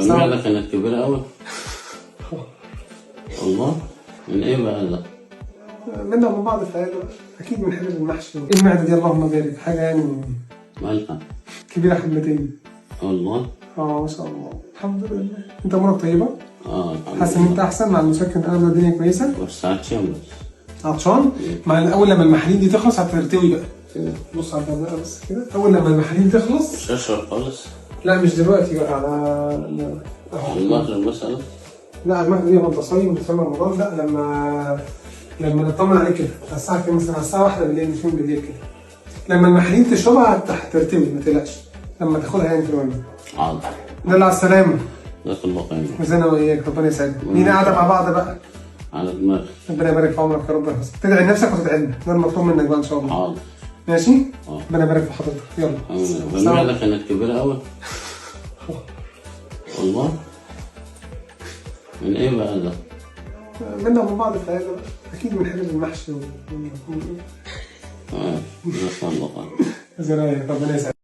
المعدة كانت كبيرة أوي. والله من إيه بقى ده؟ منا ومن بعض في العيادة أكيد من حاجة المحشي. المعدة دي اللهم بارك حاجة يعني مالها؟ كبيرة حبتين. والله؟ ما شاء الله الحمد لله. أنت أمورك طيبة؟ الحمد حاسس إن أنت أحسن مع المسكن الأول الدنيا كويسة؟ بس عطشان بس. عطشان؟ مع أول لما المحاليل دي تخلص هترتوي بقى. بص على البرنامج بس كده، أول لما المحاليل تخلص. مش هشرب خالص؟ لا مش دلوقتي بقى، على المغرب مثلا؟ لا المغرب دي وأنت صايم بتصلي رمضان، لا لما نطمن عليك كده على الساعة كام مثلا، على الساعة 1 بالليل 2 بالليل كده. لما المحاليل تشربها هترتوي ما تقلقش، لما تاخدها يعني في الوجبة. حاضر. دل على السلامة. جزاك الله خير. وزينا وإياك ربنا يسعدك. مين قاعدة مع بعض بقى؟ على دماغي. ربنا يبارك في عمرك يا رب يحفظك. تدعي لنفسك وتدعي لنا، ده المطلوب منك بقى إن شاء الله. حاضر. ماشي؟ ربنا يبارك في حضرتك. يلا. المعدة كانت كبيرة أوي. والله؟ من إيه بقى ده؟ منا ومن بعض في العيادة بقى أكيد من حاجة المحشي جزاك الله خير. زي ربنا يسعدك.